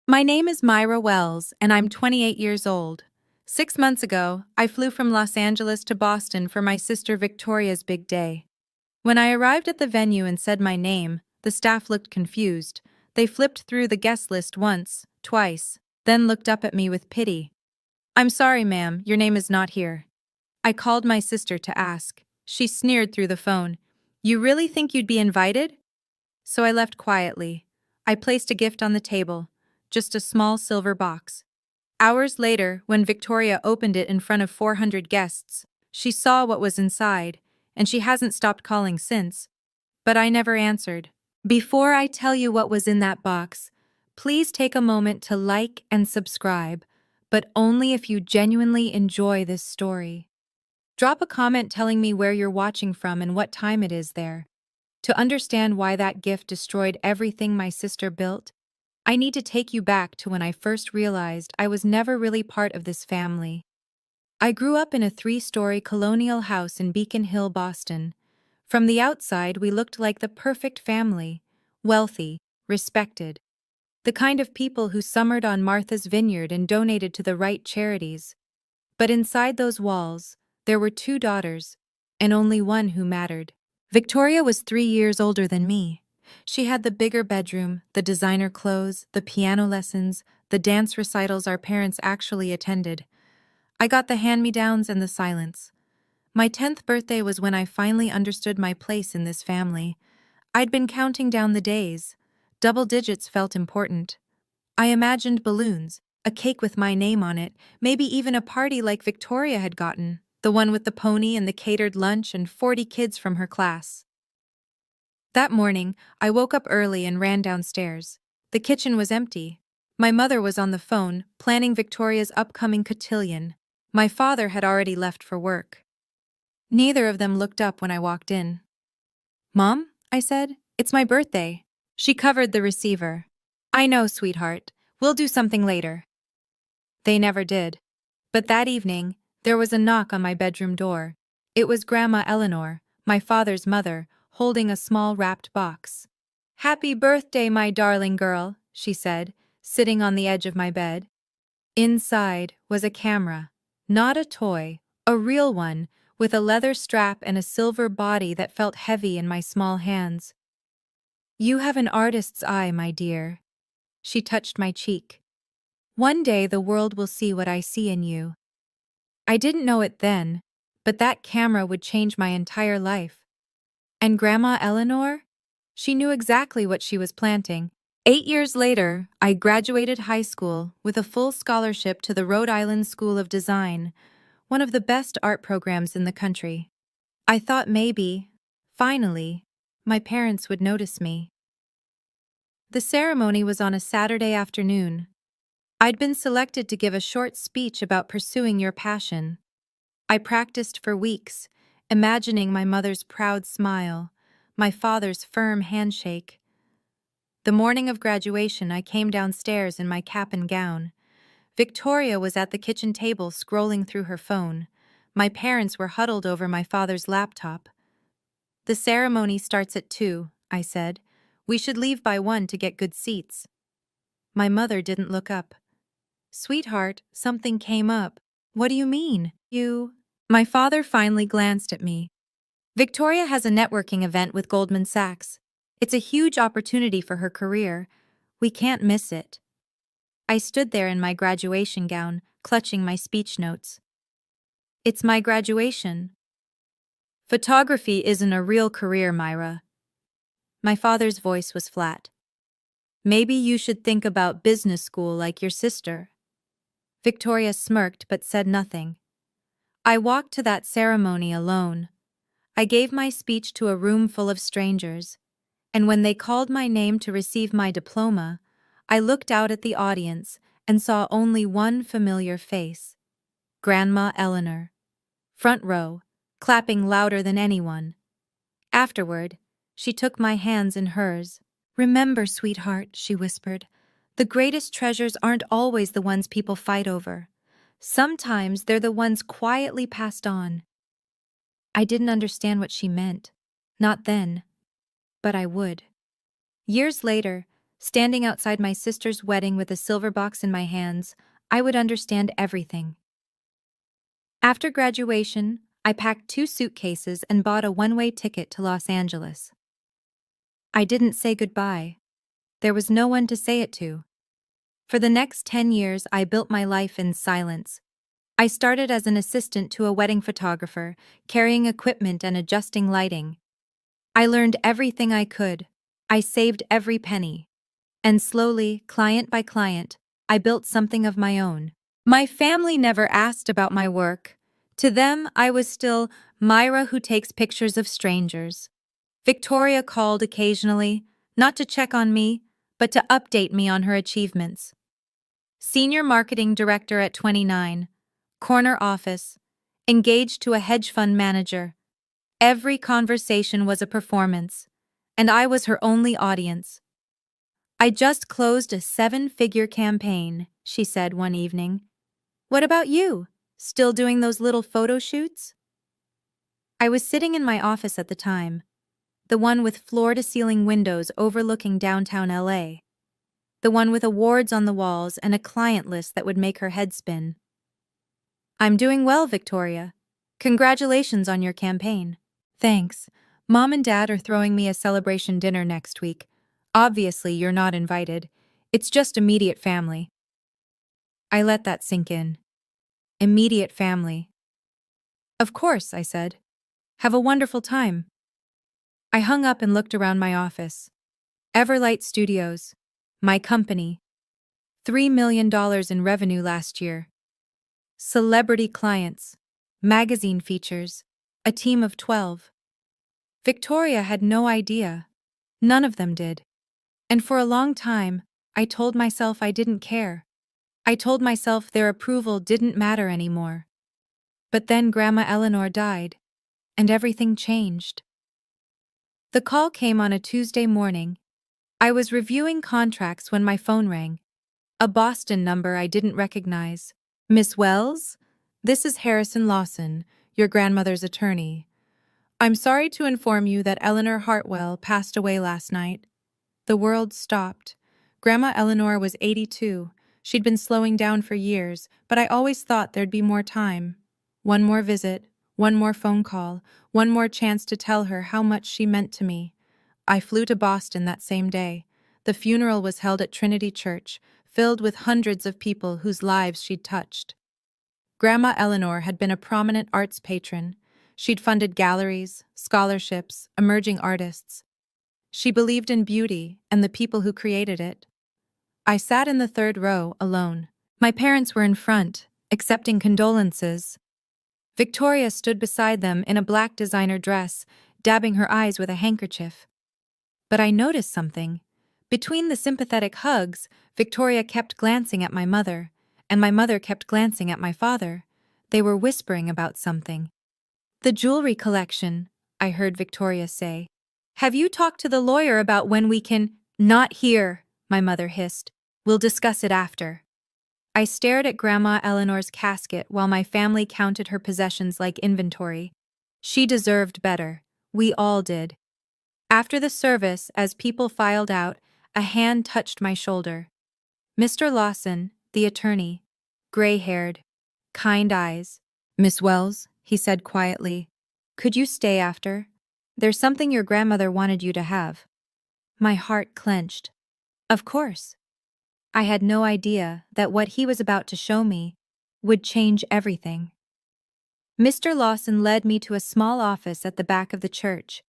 My name is Myra Wells, and I'm 28 years old. 6 months ago, I flew from Los Angeles to Boston for my sister Victoria's big day. When I arrived at the venue and said my name, the staff looked confused. They flipped through the guest list once, twice, then looked up at me with pity. "I'm sorry, ma'am, your name is not here." I called my sister to ask. She sneered through the phone. "You really think you'd be invited?" So I left quietly. I placed a gift on the table, just a small silver box. Hours later, when Victoria opened it in front of 400 guests, she saw what was inside, and she hasn't stopped calling since. But I never answered. Before I tell you what was in that box, please take a moment to like and subscribe, but only if you genuinely enjoy this story. Drop a comment telling me where you're watching from and what time it is there. To understand why that gift destroyed everything my sister built, I need to take you back to when I first realized I was never really part of this family. I grew up in a 3-story colonial house in Beacon Hill, Boston. From the outside, we looked like the perfect family, wealthy, respected, the kind of people who summered on Martha's Vineyard and donated to the right charities. But inside those walls, there were 2 daughters, and only one who mattered. Victoria was 3 years older than me. She had the bigger bedroom, the designer clothes, the piano lessons, the dance recitals our parents actually attended. I got the hand-me-downs and the silence. My 10th birthday was when I finally understood my place in this family. I'd been counting down the days. Double digits felt important. I imagined balloons, a cake with my name on it, maybe even a party like Victoria had gotten, the one with the pony and the catered lunch and 40 kids from her class. That morning, I woke up early and ran downstairs. The kitchen was empty. My mother was on the phone, planning Victoria's upcoming cotillion. My father had already left for work. Neither of them looked up when I walked in. "Mom," I said, "it's my birthday." She covered the receiver. "I know, sweetheart. We'll do something later." They never did. But that evening, there was a knock on my bedroom door. It was Grandma Eleanor, my father's mother, holding a small wrapped box. "Happy birthday, my darling girl," she said, sitting on the edge of my bed. Inside was a camera. Not a toy, a real one, with a leather strap and a silver body that felt heavy in my small hands. "You have an artist's eye, my dear." She touched my cheek. "One day the world will see what I see in you." I didn't know it then, but that camera would change my entire life. And Grandma Eleanor? She knew exactly what she was planting. 8 years later, I graduated high school with a full scholarship to the Rhode Island School of Design, one of the best art programs in the country. I thought maybe, finally, my parents would notice me. The ceremony was on a Saturday afternoon. I'd been selected to give a short speech about pursuing your passion. I practiced for weeks, imagining my mother's proud smile, my father's firm handshake. The morning of graduation, I came downstairs in my cap and gown. Victoria was at the kitchen table scrolling through her phone. My parents were huddled over my father's laptop. "The ceremony starts at 2, I said. "We should leave by 1 to get good seats." My mother didn't look up. "Sweetheart, something came up." "What do you mean? My father finally glanced at me. "Victoria has a networking event with Goldman Sachs. It's a huge opportunity for her career. We can't miss it." I stood there in my graduation gown, clutching my speech notes. "It's my graduation." "Photography isn't a real career, Myra." My father's voice was flat. "Maybe you should think about business school like your sister." Victoria smirked but said nothing. I walked to that ceremony alone. I gave my speech to a room full of strangers, and when they called my name to receive my diploma, I looked out at the audience and saw only one familiar face: Grandma Eleanor. Front row, clapping louder than anyone. Afterward, she took my hands in hers. "Remember, sweetheart," she whispered, "the greatest treasures aren't always the ones people fight over. Sometimes they're the ones quietly passed on." I didn't understand what she meant. Not then. But I would. Years later, Standing outside my sister's wedding with a silver box in my hands, I would understand everything. After graduation, I packed 2 suitcases and bought a one-way ticket to Los Angeles. I didn't say goodbye. There was no one to say it to. For the next 10 years, I built my life in silence. I started as an assistant to a wedding photographer, carrying equipment and adjusting lighting. I learned everything I could. I saved every penny. And slowly, client by client, I built something of my own. My family never asked about my work. To them, I was still Myra who takes pictures of strangers. Victoria called occasionally, not to check on me, but to update me on her achievements. Senior marketing director at 29, corner office, engaged to a hedge fund manager. Every conversation was a performance, and I was her only audience. I just closed a 7-figure campaign, she said one evening. What about you? Still doing those little photo shoots? I was sitting in my office at the time, the one with floor-to-ceiling windows overlooking downtown LA. The one with awards on the walls and a client list that would make her head spin. I'm doing well, Victoria. Congratulations on your campaign. Thanks. Mom and Dad are throwing me a celebration dinner next week. Obviously, you're not invited. It's just immediate family. I let that sink in. Immediate family. Of course, I said. Have a wonderful time. I hung up and looked around my office. Everlight Studios. My company. $3 million in revenue last year. Celebrity clients. Magazine features. A team of 12. Victoria had no idea. None of them did. And for a long time, I told myself I didn't care. I told myself their approval didn't matter anymore. But then Grandma Eleanor died, and everything changed. The call came on a Tuesday morning. I was reviewing contracts when my phone rang. A Boston number I didn't recognize. Miss Wells? This is Harrison Lawson, your grandmother's attorney. I'm sorry to inform you that Eleanor Hartwell passed away last night. The world stopped. Grandma Eleanor was 82. She'd been slowing down for years, but I always thought there'd be more time. One more visit, one more phone call, one more chance to tell her how much she meant to me. I flew to Boston that same day. The funeral was held at Trinity Church, filled with hundreds of people whose lives she'd touched. Grandma Eleanor had been a prominent arts patron. She'd funded galleries, scholarships, emerging artists. She believed in beauty and the people who created it. I sat in the third row, alone. My parents were in front, accepting condolences. Victoria stood beside them in a black designer dress, dabbing her eyes with a handkerchief. But I noticed something. Between the sympathetic hugs, Victoria kept glancing at my mother, and my mother kept glancing at my father. They were whispering about something. The jewelry collection, I heard Victoria say. Have you talked to the lawyer about when we can— Not here, my mother hissed. We'll discuss it after. I stared at Grandma Eleanor's casket while my family counted her possessions like inventory. She deserved better. We all did. After the service, as people filed out, a hand touched my shoulder. Mr. Lawson, the attorney, gray-haired, kind eyes. Miss Wells, he said quietly, could you stay after? There's something your grandmother wanted you to have. My heart clenched. Of course. I had no idea that what he was about to show me would change everything. Mr. Lawson led me to a small office at the back of the church.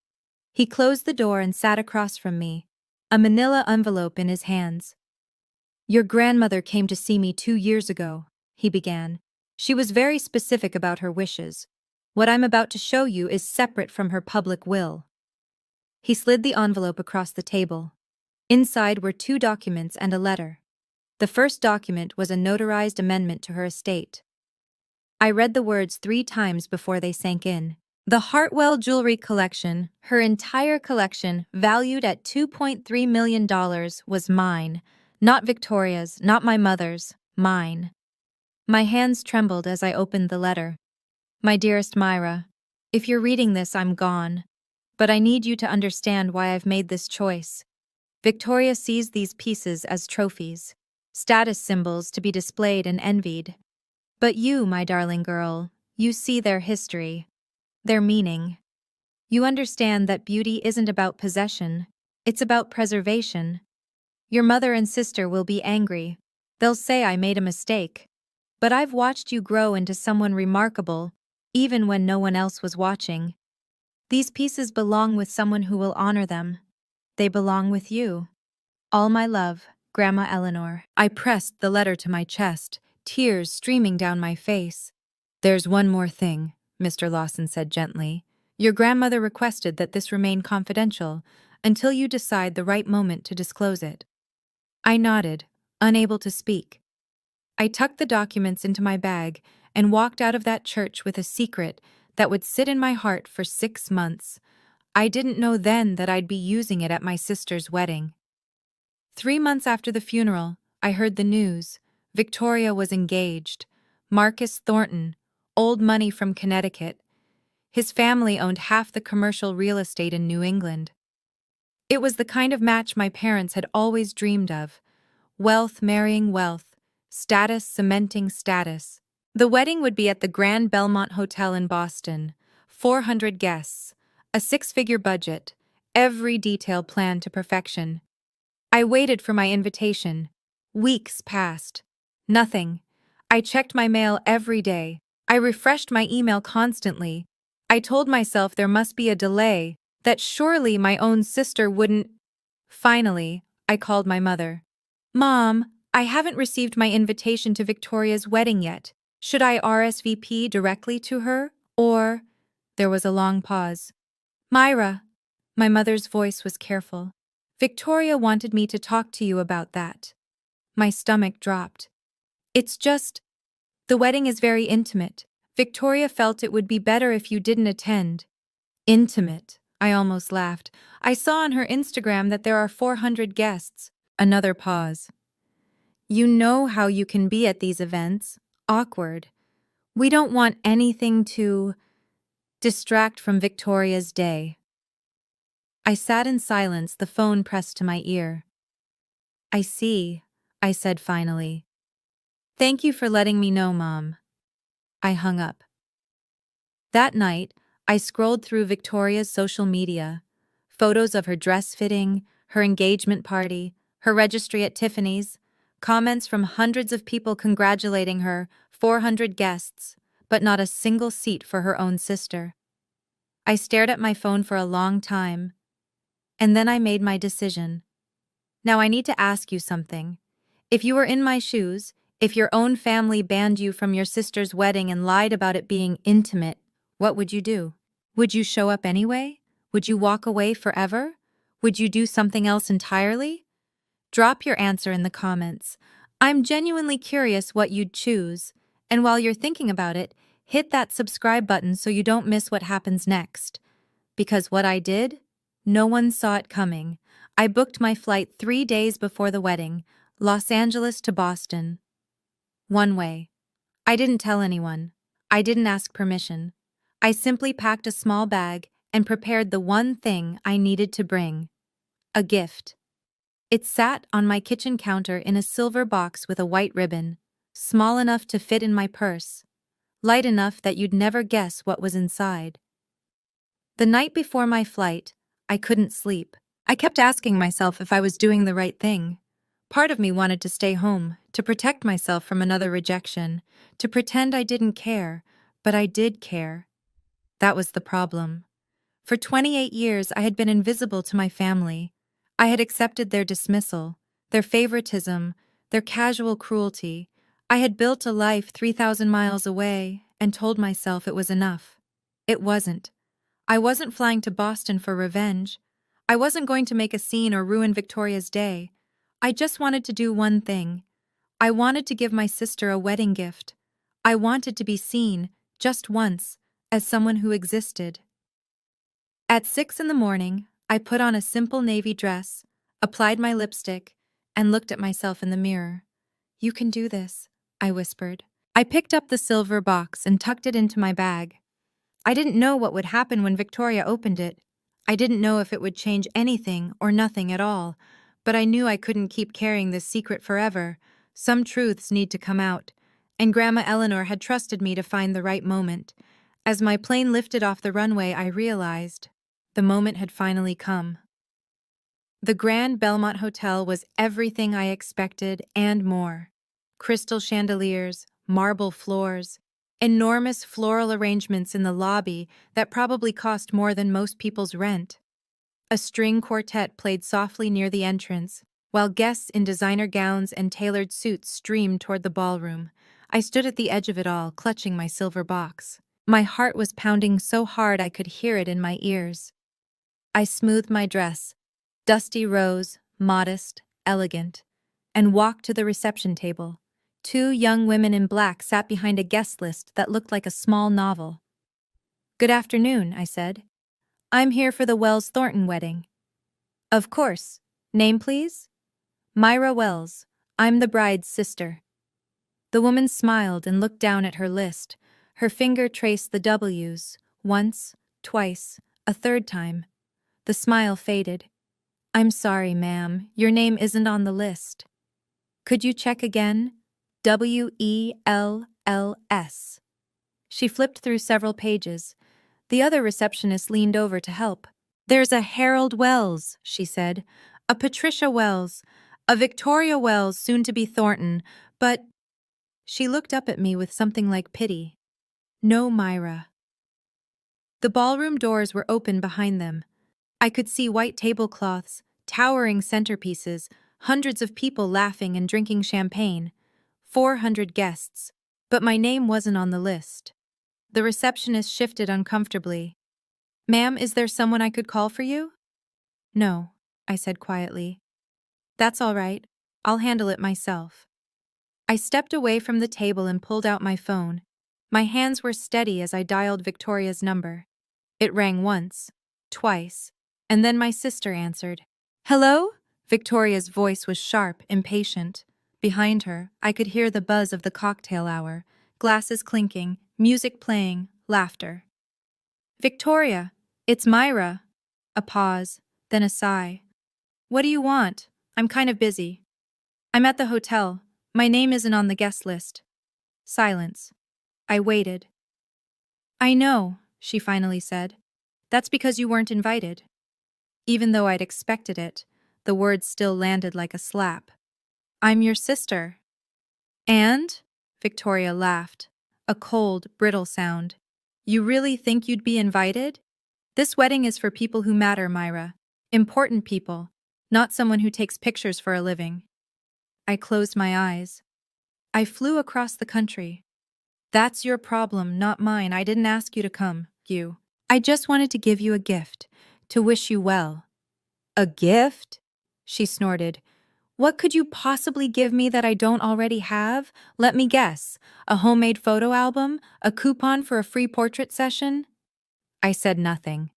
He closed the door and sat across from me, a manila envelope in his hands. Your grandmother came to see me 2 years ago, he began. She was very specific about her wishes. What I'm about to show you is separate from her public will. He slid the envelope across the table. Inside were 2 documents and a letter. The first document was a notarized amendment to her estate. I read the words 3 times before they sank in. The Hartwell jewelry collection, her entire collection, valued at $2.3 million, was mine. Not Victoria's, not my mother's, mine. My hands trembled as I opened the letter. My dearest Myra, if you're reading this, I'm gone. But I need you to understand why I've made this choice. Victoria sees these pieces as trophies, status symbols to be displayed and envied. But you, my darling girl, you see their history, their meaning. You understand that beauty isn't about possession, it's about preservation. Your mother and sister will be angry. They'll say I made a mistake. But I've watched you grow into someone remarkable, even when no one else was watching. These pieces belong with someone who will honor them. They belong with you. All my love, Grandma Eleanor. I pressed the letter to my chest, tears streaming down my face. There's one more thing, Mr. Lawson said gently. Your grandmother requested that this remain confidential until you decide the right moment to disclose it. I nodded, unable to speak. I tucked the documents into my bag and walked out of that church with a secret that would sit in my heart for 6 months. I didn't know then that I'd be using it at my sister's wedding. 3 months after the funeral, I heard the news. Victoria was engaged. Marcus Thornton, old money from Connecticut. His family owned half the commercial real estate in New England. It was the kind of match my parents had always dreamed of. Wealth marrying wealth, status cementing status. The wedding would be at the Grand Belmont Hotel in Boston. 400 guests, a 6-figure budget, every detail planned to perfection. I waited for my invitation. Weeks passed. Nothing. I checked my mail every day. I refreshed my email constantly. I told myself there must be a delay, that surely my own sister wouldn't. Finally, I called my mother. Mom, I haven't received my invitation to Victoria's wedding yet. Should I RSVP directly to her, or? There was a long pause. Myra. My mother's voice was careful. Victoria wanted me to talk to you about that. My stomach dropped. It's just, the wedding is very intimate. Victoria felt it would be better if you didn't attend. Intimate, I almost laughed. I saw on her Instagram that there are 400 guests. Another pause. You know how you can be at these events. Awkward. We don't want anything to distract from Victoria's day. I sat in silence, the phone pressed to my ear. I see, I said finally. Thank you for letting me know, Mom. I hung up. That night, I scrolled through Victoria's social media. Photos of her dress fitting, her engagement party, her registry at Tiffany's, comments from hundreds of people congratulating her, 400 guests, but not a single seat for her own sister. I stared at my phone for a long time, and then I made my decision. Now I need to ask you something. If you were in my shoes, if your own family banned you from your sister's wedding and lied about it being intimate, what would you do? Would you show up anyway? Would you walk away forever? Would you do something else entirely? Drop your answer in the comments. I'm genuinely curious what you'd choose, and while you're thinking about it, hit that subscribe button so you don't miss what happens next. Because what I did, no one saw it coming. I booked my flight 3 days before the wedding, Los Angeles to Boston. One way. I didn't tell anyone. I didn't ask permission. I simply packed a small bag and prepared the one thing I needed to bring. A gift. It sat on my kitchen counter in a silver box with a white ribbon, small enough to fit in my purse, light enough that you'd never guess what was inside. The night before my flight, I couldn't sleep. I kept asking myself if I was doing the right thing. Part of me wanted to stay home, to protect myself from another rejection, to pretend I didn't care, but I did care. That was the problem. For 28 years, I had been invisible to my family. I had accepted their dismissal, their favoritism, their casual cruelty. I had built a life 3,000 miles away and told myself it was enough. It wasn't. I wasn't flying to Boston for revenge. I wasn't going to make a scene or ruin Victoria's day. I just wanted to do one thing. I wanted to give my sister a wedding gift. I wanted to be seen, just once, as someone who existed. At 6 in the morning, I put on a simple navy dress, applied my lipstick, and looked at myself in the mirror. You can do this, I whispered. I picked up the silver box and tucked it into my bag. I didn't know what would happen when Victoria opened it. I didn't know if it would change anything or nothing at all, But I knew I couldn't keep carrying this secret forever. Some truths need to come out, and Grandma Eleanor had trusted me to find the right moment. As my plane lifted off the runway, I realized the moment had finally come. The Grand Belmont Hotel was everything I expected and more. Crystal chandeliers, marble floors, enormous floral arrangements in the lobby that probably cost more than most people's rent. A string quartet played softly near the entrance, while guests in designer gowns and tailored suits streamed toward the ballroom. I stood at the edge of it all, clutching my silver box. My heart was pounding so hard I could hear it in my ears. I smoothed my dress, dusty rose, modest, elegant, and walked to the reception table. Two young women in black sat behind a guest list that looked like a small novel. "Good afternoon," I said. "I'm here for the Wells Thornton wedding." "Of course. Name, please?" "Myra Wells. I'm the bride's sister." The woman smiled and looked down at her list. Her finger traced the W's, once, twice, a third time. The smile faded. "I'm sorry, ma'am, your name isn't on the list." "Could you check again?" "WELLS." She flipped through several pages. The other receptionist leaned over to help. "There's a Harold Wells," she said, "a Patricia Wells, a Victoria Wells, soon to be Thornton, but—" She looked up at me with something like pity. "No, Myra." The ballroom doors were open behind them. I could see white tablecloths, towering centerpieces, hundreds of people laughing and drinking champagne. 400 guests, but my name wasn't on the list. The receptionist shifted uncomfortably. "Ma'am, is there someone I could call for you?" "No," I said quietly. "That's all right. I'll handle it myself." I stepped away from the table and pulled out my phone. My hands were steady as I dialed Victoria's number. It rang once, twice, and then my sister answered. "Hello?" Victoria's voice was sharp, impatient. Behind her, I could hear the buzz of the cocktail hour, glasses clinking, music playing, laughter. "Victoria, it's Myra." A pause, then a sigh. "What do you want? I'm kind of busy." "I'm at the hotel. My name isn't on the guest list." Silence. I waited. "I know," she finally said. "That's because you weren't invited." Even though I'd expected it, the words still landed like a slap. "I'm your sister." "And?" Victoria laughed, a cold, brittle sound. "You really think you'd be invited? This wedding is for people who matter, Myra. Important people, not someone who takes pictures for a living." I closed my eyes. "I flew across the country." "That's your problem, not mine. I didn't ask you to come, you. I just wanted to give you a gift, to wish you well." "A gift?" She snorted. "What could you possibly give me that I don't already have? Let me guess. A homemade photo album? A coupon for a free portrait session?" I said nothing.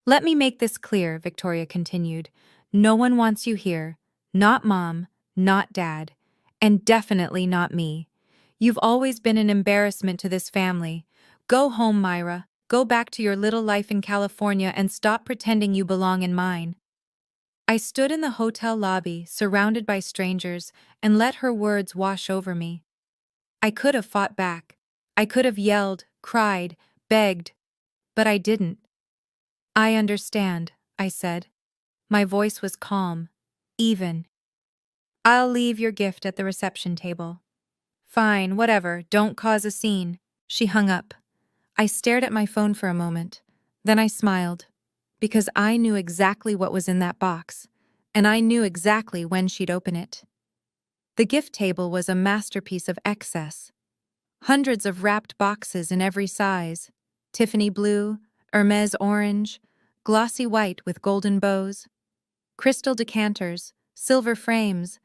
"Let me make this clear," Victoria continued. "No one wants you here. Not Mom, not Dad, and definitely not me. You've always been an embarrassment to this family. Go home, Myra. Go back to your little life in California and stop pretending you belong in mine." I stood in the hotel lobby, surrounded by strangers, and let her words wash over me. I could have fought back. I could have yelled, cried, begged, but I didn't. "I understand," I said. My voice was calm, even. "I'll leave your gift at the reception table." "Fine, whatever, don't cause a scene." She hung up. I stared at my phone for a moment. Then I smiled, because I knew exactly what was in that box, and I knew exactly when she'd open it. The gift table was a masterpiece of excess. Hundreds of wrapped boxes in every size: Tiffany blue, Hermes orange, glossy white with golden bows, crystal decanters, silver frames,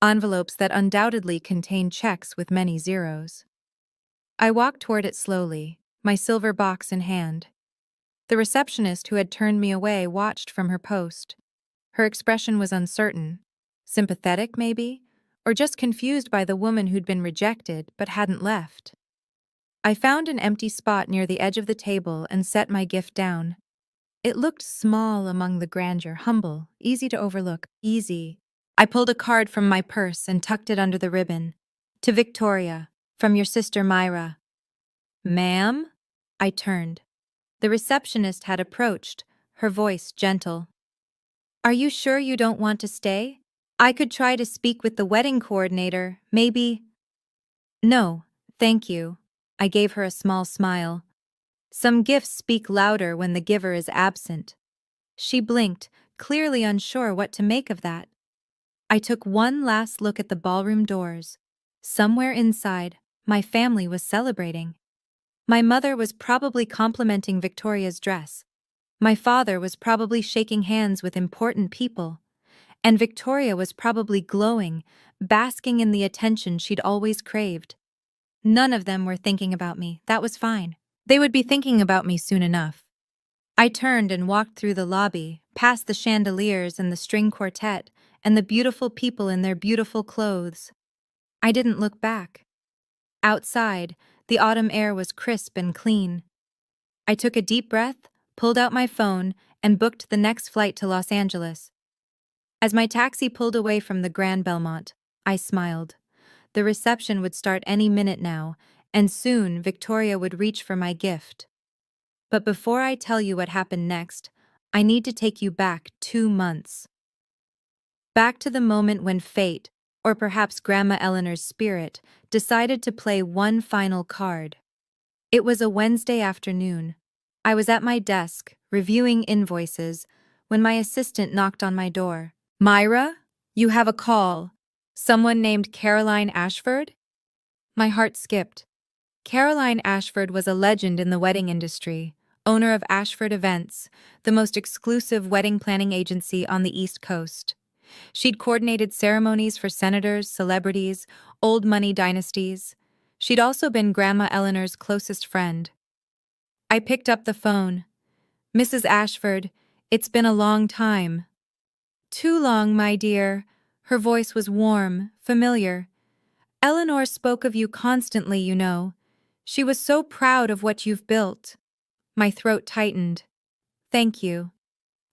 envelopes that undoubtedly contained checks with many zeros. I walked toward it slowly, my silver box in hand. The receptionist who had turned me away watched from her post. Her expression was uncertain, sympathetic maybe, or just confused by the woman who'd been rejected but hadn't left. I found an empty spot near the edge of the table and set my gift down. It looked small among the grandeur, humble, easy to overlook, easy I pulled a card from my purse and tucked it under the ribbon. To Victoria, from your sister Myra. Ma'am? I turned. The receptionist had approached, her voice gentle. Are you sure you don't want to stay? I could try to speak with the wedding coordinator, maybe. No, thank you. I gave her a small smile. Some gifts speak louder when the giver is absent. She blinked, clearly unsure what to make of that. I took one last look at the ballroom doors. Somewhere inside, my family was celebrating. My mother was probably complimenting Victoria's dress. My father was probably shaking hands with important people. And Victoria was probably glowing, basking in the attention she'd always craved. None of them were thinking about me. That was fine. They would be thinking about me soon enough. I turned and walked through the lobby, past the chandeliers and the string quartet, and the beautiful people in their beautiful clothes. I didn't look back. Outside, the autumn air was crisp and clean. I took a deep breath, pulled out my phone, and booked the next flight to Los Angeles. As my taxi pulled away from the Grand Belmont, I smiled. The reception would start any minute now, and soon Victoria would reach for my gift. But before I tell you what happened next, I need to take you back 2 months. Back to the moment when fate, or perhaps Grandma Eleanor's spirit, decided to play one final card. It was a Wednesday afternoon. I was at my desk, reviewing invoices, when my assistant knocked on my door. Myra, you have a call. Someone named Caroline Ashford? My heart skipped. Caroline Ashford was a legend in the wedding industry, owner of Ashford Events, the most exclusive wedding planning agency on the East Coast. She'd coordinated ceremonies for senators, celebrities, old money dynasties. She'd also been Grandma Eleanor's closest friend. I picked up the phone. Mrs. Ashford, it's been a long time. Too long, my dear. Her voice was warm, familiar. Eleanor spoke of you constantly, you know. She was so proud of what you've built. My throat tightened. Thank you.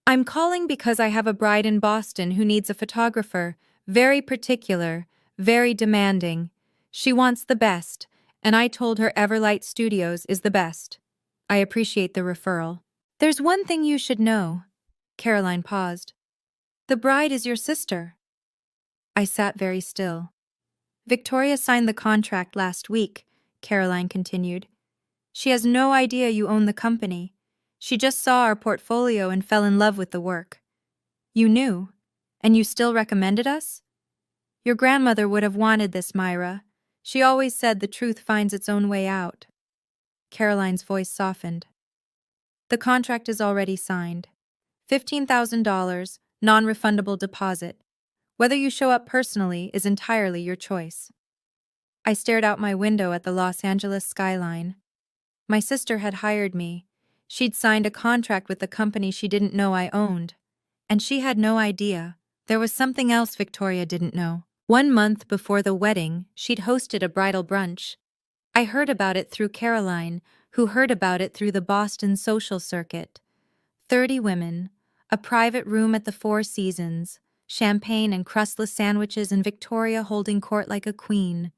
I'm calling because I have a bride in Boston who needs a photographer, very particular, very demanding. She wants the best, and I told her Everlight Studios is the best. I appreciate the referral. There's one thing you should know. Caroline paused. The bride is your sister. I sat very still. Victoria signed the contract last week, Caroline continued. She has no idea you own the company. She just saw our portfolio and fell in love with the work. You knew, and you still recommended us? Your grandmother would have wanted this, Myra. She always said the truth finds its own way out. Caroline's voice softened. The contract is already signed. $15,000, non-refundable deposit. Whether you show up personally is entirely your choice. I stared out my window at the Los Angeles skyline. My sister had hired me. She'd signed a contract with the company she didn't know I owned. And she had no idea. There was something else Victoria didn't know. 1 month before the wedding, she'd hosted a bridal brunch. I heard about it through Caroline, who heard about it through the Boston social circuit. 30 women, a private room at the Four Seasons, champagne and crustless sandwiches, and Victoria holding court like a queen.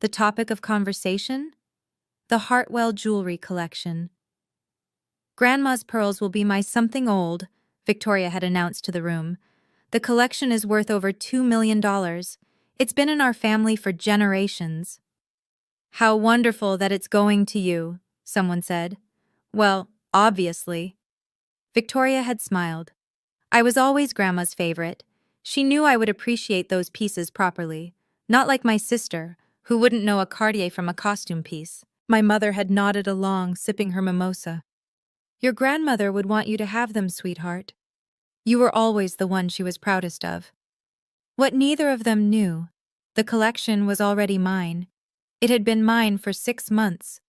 The topic of conversation? The Hartwell jewelry collection. Grandma's pearls will be my something old, Victoria had announced to the room. The collection is worth over $2 million. It's been in our family for generations. How wonderful that it's going to you, someone said. Well, obviously. Victoria had smiled. I was always Grandma's favorite. She knew I would appreciate those pieces properly, not like my sister, who wouldn't know a Cartier from a costume piece. My mother had nodded along, sipping her mimosa. Your grandmother would want you to have them, sweetheart. You were always the one she was proudest of. What neither of them knew, the collection was already mine. It had been mine for 6 months.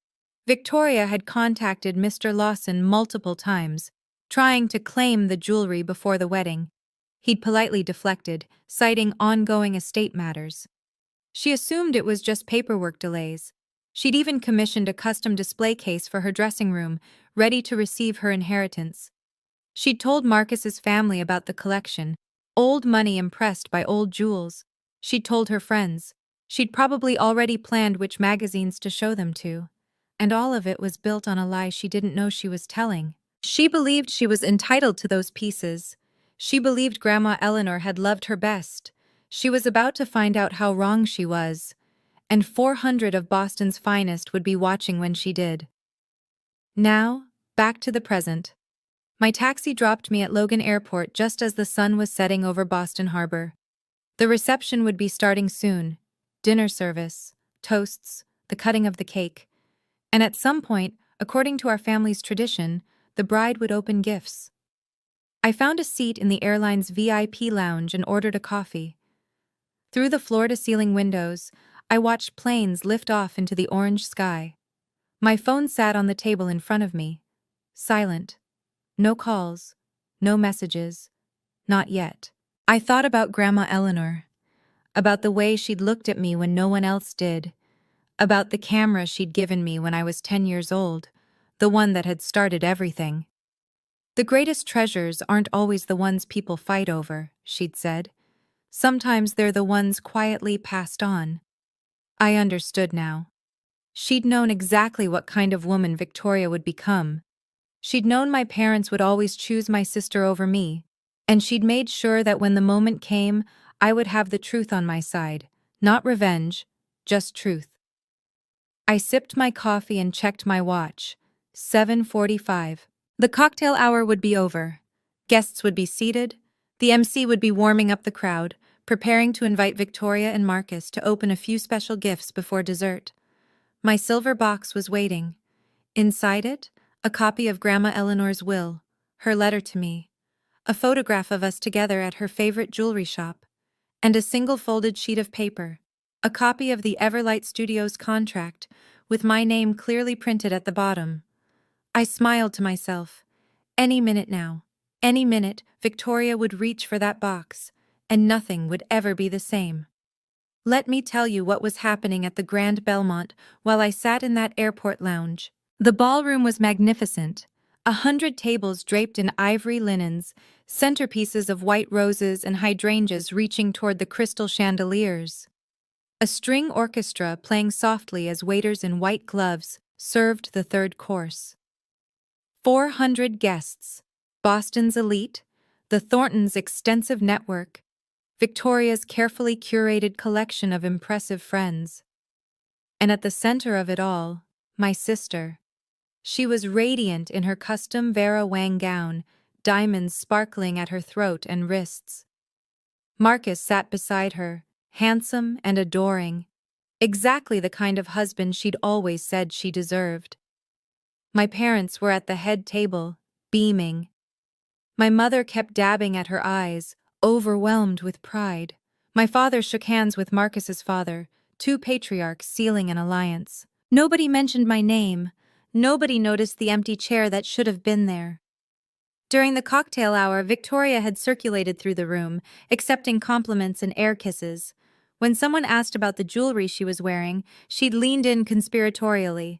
Victoria had contacted Mr. Lawson multiple times, trying to claim the jewelry before the wedding. He'd politely deflected, citing ongoing estate matters. She assumed it was just paperwork delays. She'd even commissioned a custom display case for her dressing room, ready to receive her inheritance. She'd told Marcus's family about the collection, Old money impressed by old jewels. She'd told her friends. She'd probably already planned which magazines to show them to. And all of it was built on a lie she didn't know she was telling. She believed she was entitled to those pieces. She believed Grandma Eleanor had loved her best. She was about to find out how wrong she was. And 400 of Boston's finest would be watching when she did. Now, back to the present. My taxi dropped me at Logan Airport just as the sun was setting over Boston Harbor. The reception would be starting soon. Dinner service, toasts, the cutting of the cake. And at some point, according to our family's tradition, the bride would open gifts. I found a seat in the airline's VIP lounge and ordered a coffee. Through the floor-to-ceiling windows, I watched planes lift off into the orange sky. My phone sat on the table in front of me. Silent. No calls. No messages. Not yet. I thought about Grandma Eleanor. About the way she'd looked at me when no one else did. About the camera she'd given me when I was 10 years old. The one that had started everything. The greatest treasures aren't always the ones people fight over, she'd said. Sometimes they're the ones quietly passed on. I understood now. She'd known exactly what kind of woman Victoria would become. She'd known my parents would always choose my sister over me, and she'd made sure that when the moment came, I would have the truth on my side, not revenge, just truth. I sipped my coffee and checked my watch. 7:45. The cocktail hour would be over. Guests would be seated. The MC would be warming up the crowd, preparing to invite Victoria and Marcus to open a few special gifts before dessert. My silver box was waiting. Inside it, a copy of Grandma Eleanor's will, her letter to me, a photograph of us together at her favorite jewelry shop, and a single folded sheet of paper, a copy of the Everlight Studios contract, with my name clearly printed at the bottom. I smiled to myself. Any minute now, any minute, Victoria would reach for that box, and nothing would ever be the same. Let me tell you what was happening at the Grand Belmont while I sat in that airport lounge. The ballroom was magnificent. 100 tables draped in ivory linens, centerpieces of white roses and hydrangeas reaching toward the crystal chandeliers. A string orchestra playing softly as waiters in white gloves served the third course. 400 guests, Boston's elite, the Thorntons' extensive network, Victoria's carefully curated collection of impressive friends. And at the center of it all, my sister. She was radiant in her custom Vera Wang gown, diamonds sparkling at her throat and wrists. Marcus sat beside her, handsome and adoring, exactly the kind of husband she'd always said she deserved. My parents were at the head table, beaming. My mother kept dabbing at her eyes, overwhelmed with pride. My father shook hands with Marcus's father, two patriarchs sealing an alliance. Nobody mentioned my name. Nobody noticed the empty chair that should have been there. During the cocktail hour, Victoria had circulated through the room, accepting compliments and air kisses. When someone asked about the jewelry she was wearing, she'd leaned in conspiratorially.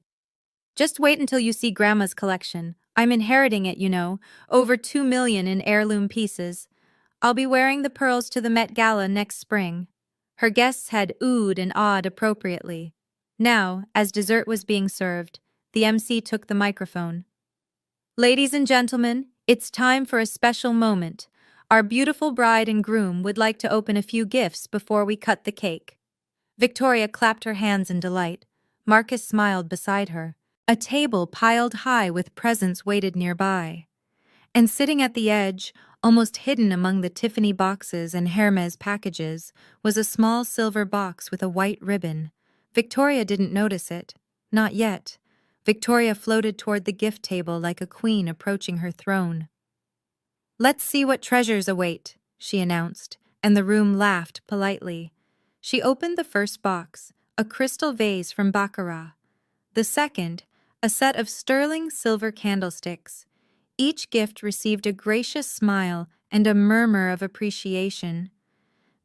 Just wait until you see Grandma's collection. I'm inheriting it, you know, over 2 million in heirloom pieces. I'll be wearing the pearls to the Met Gala next spring. Her guests had oohed and awed appropriately. Now, as dessert was being served, the MC took the microphone. Ladies and gentlemen, it's time for a special moment. Our beautiful bride and groom would like to open a few gifts before we cut the cake. Victoria clapped her hands in delight. Marcus smiled beside her. A table piled high with presents waited nearby. And sitting at the edge, almost hidden among the Tiffany boxes and Hermes packages, was a small silver box with a white ribbon. Victoria didn't notice it. Not yet. Victoria floated toward the gift table like a queen approaching her throne. "Let's see what treasures await," she announced, and the room laughed politely. She opened the first box, a crystal vase from Baccarat. The second, a set of sterling silver candlesticks. Each gift received a gracious smile and a murmur of appreciation.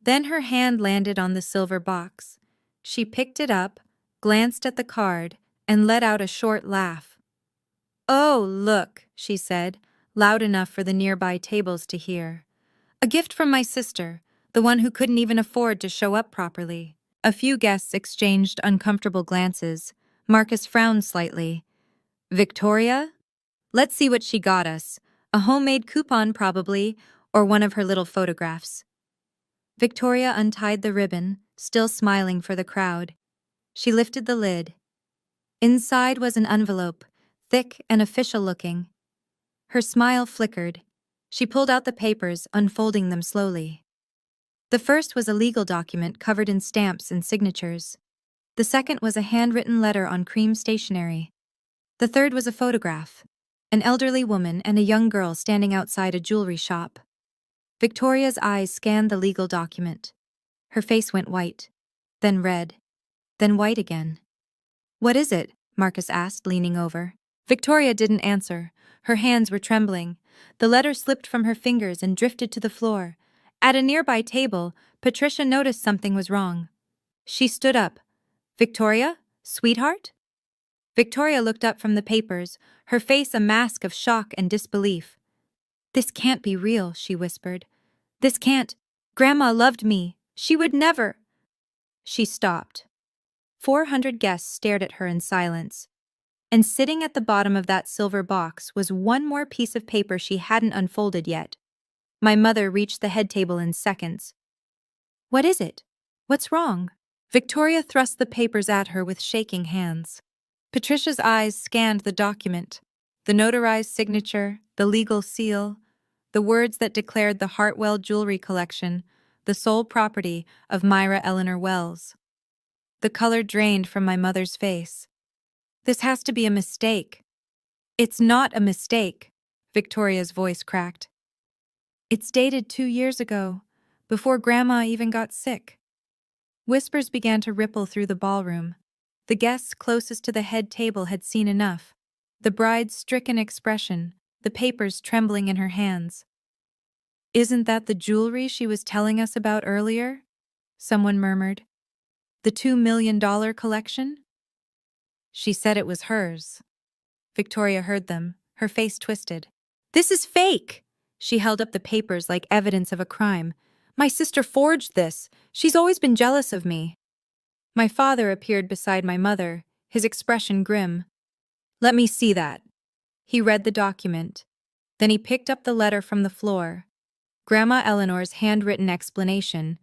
Then her hand landed on the silver box. She picked it up, glanced at the card, and let out a short laugh. "Oh, look," she said, loud enough for the nearby tables to hear. A gift from my sister, the one who couldn't even afford to show up properly. A few guests exchanged uncomfortable glances. Marcus frowned slightly. Victoria? Let's see what she got us. A homemade coupon, probably, or one of her little photographs. Victoria untied the ribbon, still smiling for the crowd. She lifted the lid. Inside was an envelope, thick and official-looking. Her smile flickered. She pulled out the papers, unfolding them slowly. The first was a legal document covered in stamps and signatures. The second was a handwritten letter on cream stationery. The third was a photograph. An elderly woman and a young girl standing outside a jewelry shop. Victoria's eyes scanned the legal document. Her face went white, then red, then white again. What is it? Marcus asked, leaning over. Victoria didn't answer. Her hands were trembling. The letter slipped from her fingers and drifted to the floor. At a nearby table, Patricia noticed something was wrong. She stood up. Victoria? Sweetheart? Victoria looked up from the papers, her face a mask of shock and disbelief. This can't be real, she whispered. This can't. Grandma loved me. She would never. She stopped. 400 guests stared at her in silence. And sitting at the bottom of that silver box was one more piece of paper she hadn't unfolded yet. My mother reached the head table in seconds. What is it? What's wrong? Victoria thrust the papers at her with shaking hands. Patricia's eyes scanned the document, the notarized signature, the legal seal, the words that declared the Hartwell jewelry collection the sole property of Myra Eleanor Wells. The color drained from my mother's face. This has to be a mistake. It's not a mistake, Victoria's voice cracked. It's dated 2 years ago, before Grandma even got sick. Whispers began to ripple through the ballroom. The guests closest to the head table had seen enough. The bride's stricken expression, the papers trembling in her hands. Isn't that the jewelry she was telling us about earlier? Someone murmured. The $2 million collection? She said it was hers. Victoria heard them, her face twisted. This is fake! She held up the papers like evidence of a crime. My sister forged this. She's always been jealous of me. My father appeared beside my mother, his expression grim. Let me see that. He read the document. Then he picked up the letter from the floor. Grandma Eleanor's handwritten explanation.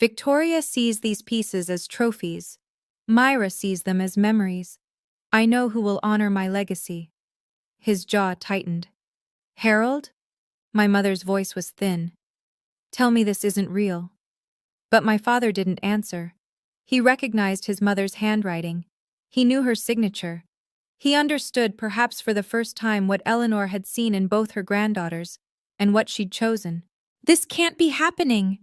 Victoria sees these pieces as trophies. Myra sees them as memories. I know who will honor my legacy. His jaw tightened. Harold? My mother's voice was thin. Tell me this isn't real. But my father didn't answer. He recognized his mother's handwriting. He knew her signature. He understood, perhaps for the first time, what Eleanor had seen in both her granddaughters, and what she'd chosen. This can't be happening!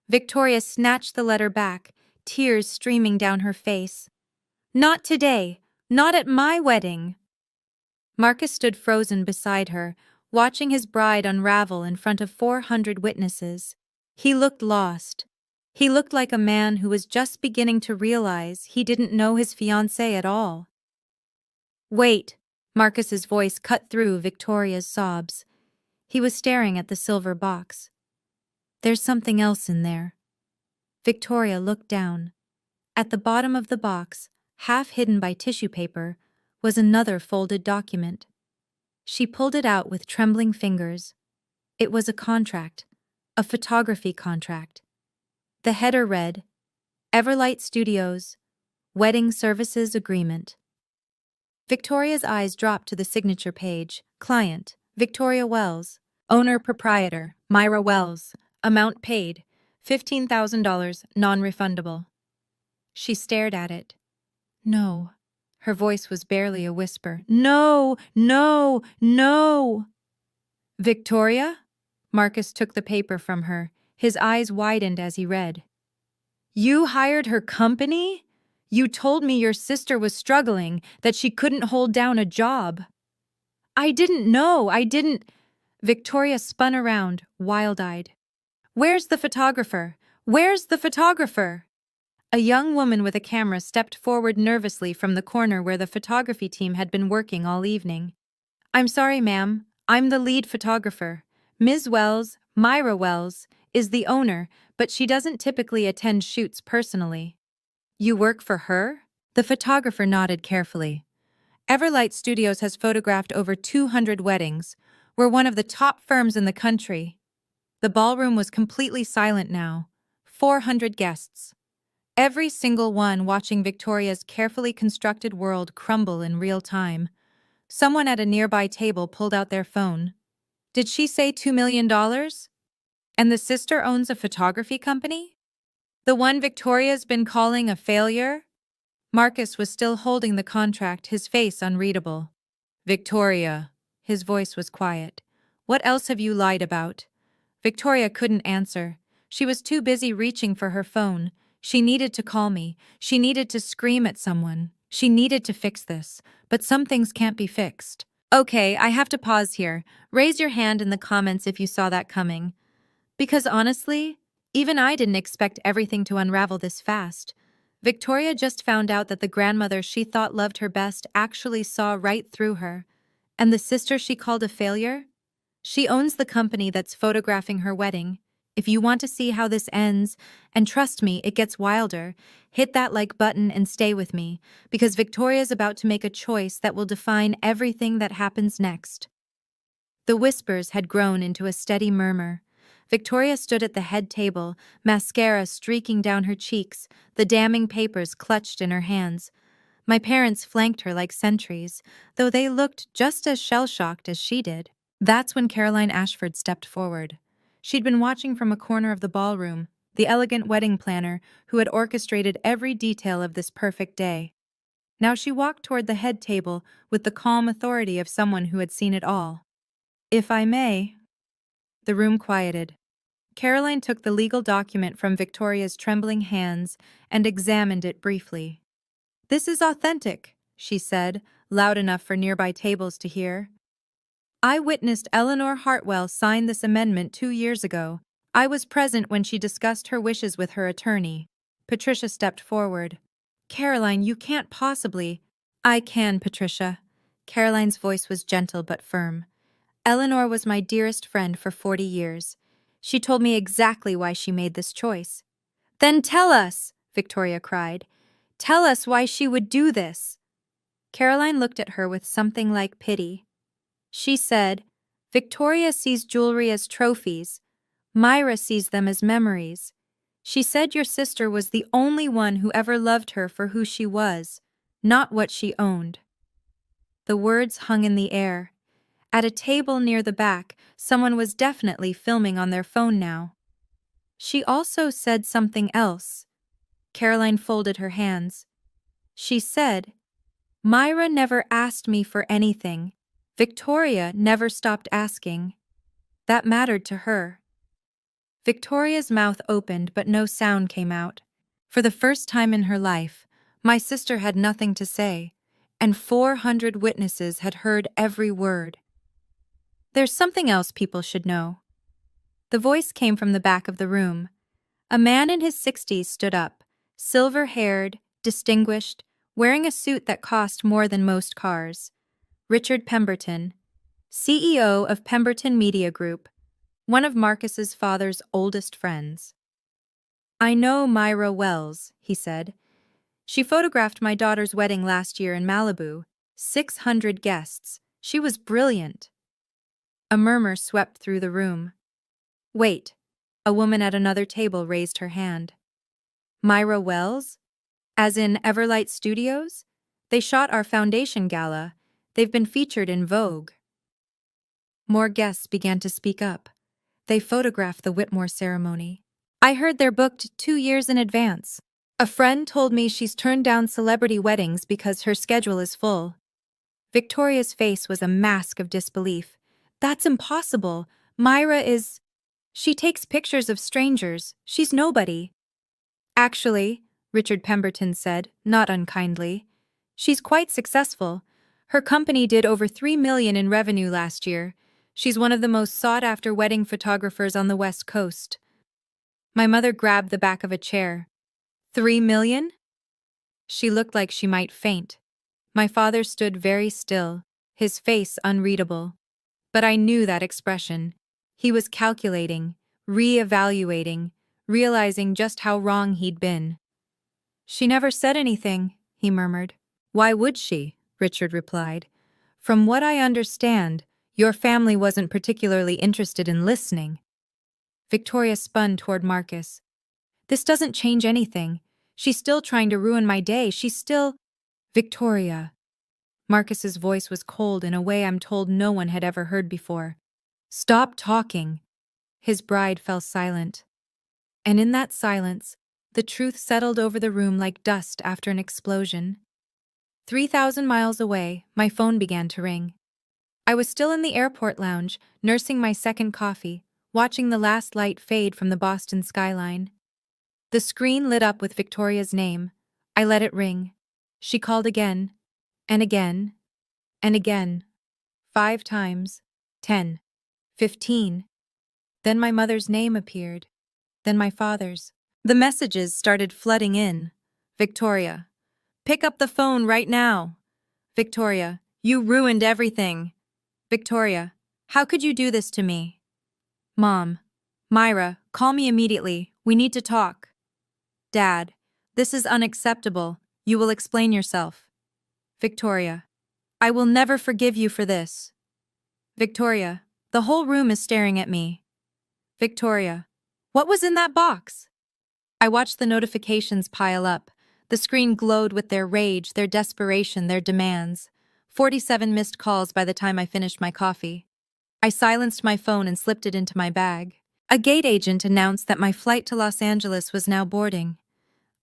Victoria snatched the letter back, tears streaming down her face. Not today! Not at my wedding! Marcus stood frozen beside her, watching his bride unravel in front of 400 witnesses. He looked lost. He looked like a man who was just beginning to realize he didn't know his fiancée at all. Wait! Marcus's voice cut through Victoria's sobs. He was staring at the silver box. There's something else in there. Victoria looked down. At the bottom of the box, half hidden by tissue paper, was another folded document. She pulled it out with trembling fingers. It was a contract, a photography contract. The header read, Everlight Studios, Wedding Services Agreement. Victoria's eyes dropped to the signature page. Client, Victoria Wells. Owner-proprietor, Myra Wells. Amount paid, $15,000, non-refundable. She stared at it. No. Her voice was barely a whisper. No, no, no! Victoria? Marcus took the paper from her. His eyes widened as he read. You hired her company? You told me your sister was struggling, that she couldn't hold down a job. I didn't know, I didn't... Victoria spun around, wild-eyed. Where's the photographer? Where's the photographer? A young woman with a camera stepped forward nervously from the corner where the photography team had been working all evening. I'm sorry, ma'am. I'm the lead photographer. Ms. Wells, Myra Wells is the owner, but she doesn't typically attend shoots personally. You work for her? The photographer nodded carefully. Everlight Studios has photographed over 200 weddings. We're one of the top firms in the country. The ballroom was completely silent now. 400 guests. Every single one watching Victoria's carefully constructed world crumble in real time. Someone at a nearby table pulled out their phone. Did she say $2 million? And the sister owns a photography company? The one Victoria's been calling a failure? Marcus was still holding the contract, his face unreadable. Victoria. His voice was quiet. What else have you lied about? Victoria couldn't answer. She was too busy reaching for her phone. She needed to call me. She needed to scream at someone. She needed to fix this. But some things can't be fixed. Okay, I have to pause here. Raise your hand in the comments if you saw that coming. Because honestly, even I didn't expect everything to unravel this fast. Victoria just found out that the grandmother she thought loved her best actually saw right through her. And the sister she called a failure? She owns the company that's photographing her wedding. If you want to see how this ends, and trust me, it gets wilder, hit that like button and stay with me, because Victoria's about to make a choice that will define everything that happens next. The whispers had grown into a steady murmur. Victoria stood at the head table, mascara streaking down her cheeks, the damning papers clutched in her hands. My parents flanked her like sentries, though they looked just as shell-shocked as she did. That's when Caroline Ashford stepped forward. She'd been watching from a corner of the ballroom, the elegant wedding planner who had orchestrated every detail of this perfect day. Now she walked toward the head table with the calm authority of someone who had seen it all. If I may. The room quieted. Caroline took the legal document from Victoria's trembling hands and examined it briefly. This is authentic, she said, loud enough for nearby tables to hear. I witnessed Eleanor Hartwell sign this amendment 2 years ago. I was present when she discussed her wishes with her attorney. Patricia stepped forward. Caroline, you can't possibly. I can, Patricia. Caroline's voice was gentle but firm. Eleanor was my dearest friend for 40 years. She told me exactly why she made this choice. Then tell us, Victoria cried. Tell us why she would do this. Caroline looked at her with something like pity. She said, Victoria sees jewelry as trophies. Myra sees them as memories. She said your sister was the only one who ever loved her for who she was, not what she owned. The words hung in the air. At a table near the back, someone was definitely filming on their phone now. She also said something else. Caroline folded her hands. She said, Myra never asked me for anything. Victoria never stopped asking. That mattered to her. Victoria's mouth opened, but no sound came out. For the first time in her life, my sister had nothing to say, and 400 witnesses had heard every word. There's something else people should know. The voice came from the back of the room. A man in his 60s stood up, silver-haired, distinguished, wearing a suit that cost more than most cars. Richard Pemberton, CEO of Pemberton Media Group, one of Marcus's father's oldest friends. I know Myra Wells, he said. She photographed my daughter's wedding last year in Malibu. 600 guests. She was brilliant. A murmur swept through the room. Wait. A woman at another table raised her hand. Myra Wells? As in Everlight Studios? They shot our foundation gala. They've been featured in Vogue. More guests began to speak up. They photographed the Whitmore ceremony. I heard they're booked 2 years in advance. A friend told me she's turned down celebrity weddings because her schedule is full. Victoria's face was a mask of disbelief. That's impossible. Myra is... She takes pictures of strangers. She's nobody. Actually, Richard Pemberton said, not unkindly, she's quite successful. Her company did over $3 million in revenue last year. She's one of the most sought-after wedding photographers on the West Coast. My mother grabbed the back of a chair. $3 million? She looked like she might faint. My father stood very still, his face unreadable. But I knew that expression. He was calculating, re-evaluating, realizing just how wrong he'd been. "She never said anything," he murmured. "Why would she?" Richard replied. "From what I understand, your family wasn't particularly interested in listening." Victoria spun toward Marcus. "This doesn't change anything. She's still trying to ruin my day. She's still—" "Victoria." Marcus's voice was cold in a way I'm told no one had ever heard before. "Stop talking." His bride fell silent. And in that silence, the truth settled over the room like dust after an explosion. 3,000 miles away, my phone began to ring. I was still in the airport lounge, nursing my second coffee, watching the last light fade from the Boston skyline. The screen lit up with Victoria's name. I let it ring. She called again, and again, and again. 5 times, 10, 15. Then my mother's name appeared. Then my father's. The messages started flooding in. "Victoria, pick up the phone right now. Victoria, you ruined everything. Victoria, how could you do this to me? Mom, Myra, call me immediately. We need to talk. Dad, this is unacceptable. You will explain yourself. Victoria, I will never forgive you for this. Victoria, the whole room is staring at me. Victoria, what was in that box?" I watched the notifications pile up. The screen glowed with their rage, their desperation, their demands. 47 missed calls by the time I finished my coffee. I silenced my phone and slipped it into my bag. A gate agent announced that my flight to Los Angeles was now boarding.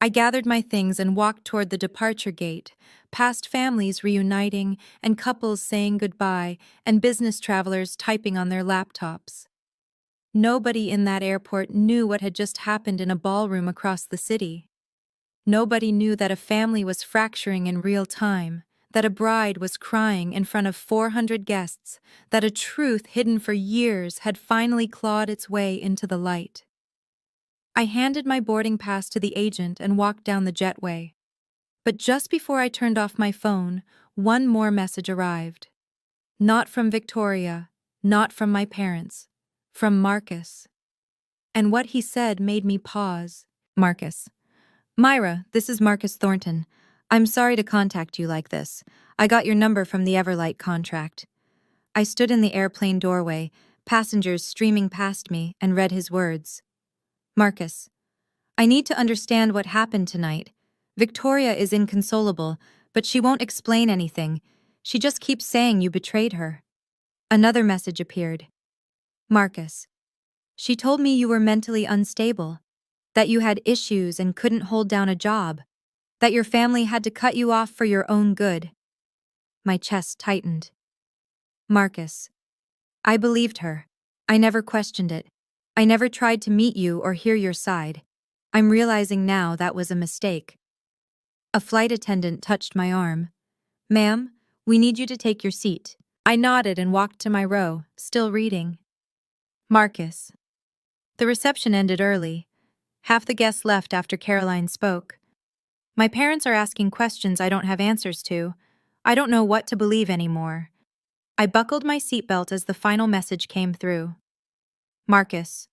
I gathered my things and walked toward the departure gate, past families reuniting and couples saying goodbye and business travelers typing on their laptops. Nobody in that airport knew what had just happened in a ballroom across the city. Nobody knew that a family was fracturing in real time, that a bride was crying in front of 400 guests, that a truth hidden for years had finally clawed its way into the light. I handed my boarding pass to the agent and walked down the jetway. But just before I turned off my phone, one more message arrived. Not from Victoria, not from my parents, from Marcus. And what he said made me pause. Marcus. "Myra, this is Marcus Thornton. I'm sorry to contact you like this. I got your number from the Everlight contract." I stood in the airplane doorway, passengers streaming past me, and read his words. "Marcus, I need to understand what happened tonight. Victoria is inconsolable, but she won't explain anything. She just keeps saying you betrayed her." Another message appeared. "Marcus, she told me you were mentally unstable, that you had issues and couldn't hold down a job, that your family had to cut you off for your own good." My chest tightened. "Marcus, I believed her. I never questioned it. I never tried to meet you or hear your side. I'm realizing now that was a mistake." A flight attendant touched my arm. "Ma'am, we need you to take your seat." I nodded and walked to my row, still reading. Marcus. The reception ended early. Half the guests left after Caroline spoke. "My parents are asking questions I don't have answers to. I don't know what to believe anymore." I buckled my seatbelt as the final message came through. "Marcus,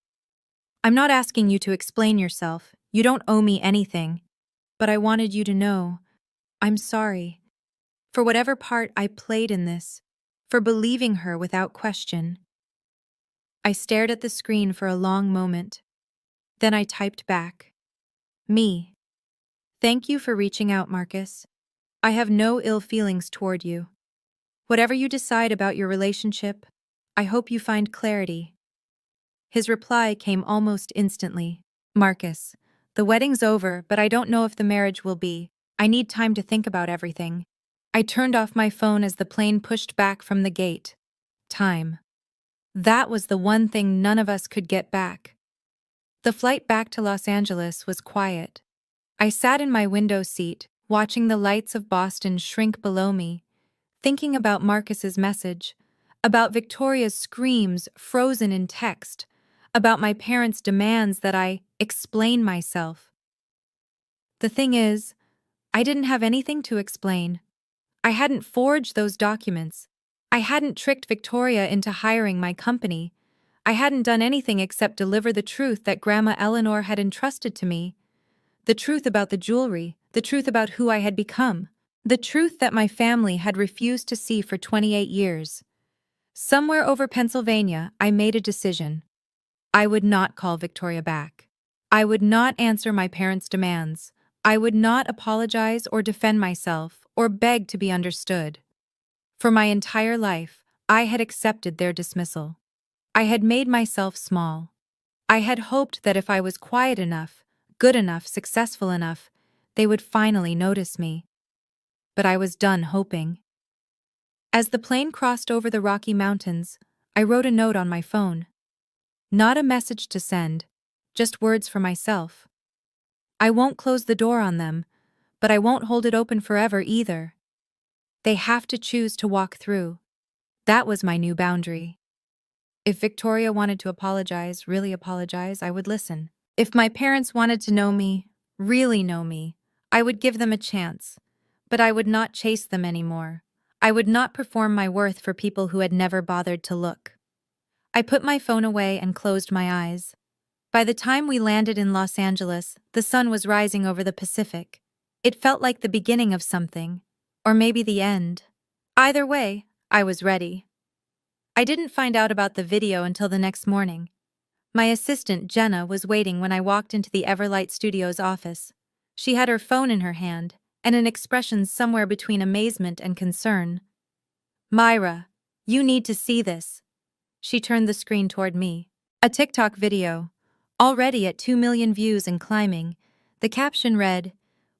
I'm not asking you to explain yourself. You don't owe me anything. But I wanted you to know. I'm sorry. For whatever part I played in this. For believing her without question." I stared at the screen for a long moment. Then I typed back. "Me. Thank you for reaching out, Marcus. I have no ill feelings toward you. Whatever you decide about your relationship, I hope you find clarity." His reply came almost instantly. "Marcus, the wedding's over, but I don't know if the marriage will be. I need time to think about everything." I turned off my phone as the plane pushed back from the gate. Time. That was the one thing none of us could get back. The flight back to Los Angeles was quiet. I sat in my window seat, watching the lights of Boston shrink below me, thinking about Marcus's message, about Victoria's screams frozen in text, about my parents' demands that I explain myself. The thing is, I didn't have anything to explain. I hadn't forged those documents. I hadn't tricked Victoria into hiring my company. I hadn't done anything except deliver the truth that Grandma Eleanor had entrusted to me. The truth about the jewelry, the truth about who I had become, the truth that my family had refused to see for 28 years. Somewhere over Pennsylvania, I made a decision. I would not call Victoria back. I would not answer my parents' demands. I would not apologize or defend myself or beg to be understood. For my entire life, I had accepted their dismissal. I had made myself small. I had hoped that if I was quiet enough, good enough, successful enough, they would finally notice me. But I was done hoping. As the plane crossed over the Rocky Mountains, I wrote a note on my phone. Not a message to send, just words for myself. I won't close the door on them, but I won't hold it open forever either. They have to choose to walk through. That was my new boundary. If Victoria wanted to apologize, really apologize, I would listen. If my parents wanted to know me, really know me, I would give them a chance. But I would not chase them anymore. I would not perform my worth for people who had never bothered to look. I put my phone away and closed my eyes. By the time we landed in Los Angeles, the sun was rising over the Pacific. It felt like the beginning of something, or maybe the end. Either way, I was ready. I didn't find out about the video until the next morning. My assistant, Jenna, was waiting when I walked into the Everlight Studios office. She had her phone in her hand, and an expression somewhere between amazement and concern. "Myra, you need to see this." She turned the screen toward me. A TikTok video. Already at 2 million views and climbing. The caption read,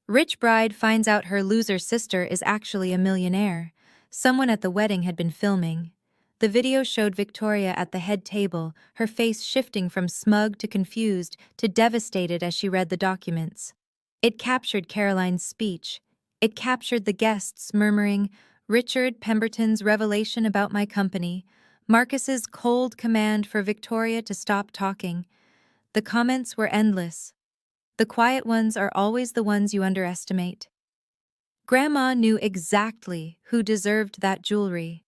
"Rich bride finds out her loser sister is actually a millionaire." Someone at the wedding had been filming. The video showed Victoria at the head table, her face shifting from smug to confused to devastated as she read the documents. It captured Caroline's speech. It captured the guests murmuring, Richard Pemberton's revelation about my company, Marcus's cold command for Victoria to stop talking. The comments were endless. The quiet ones are always the ones you underestimate. Grandma knew exactly who deserved that jewelry.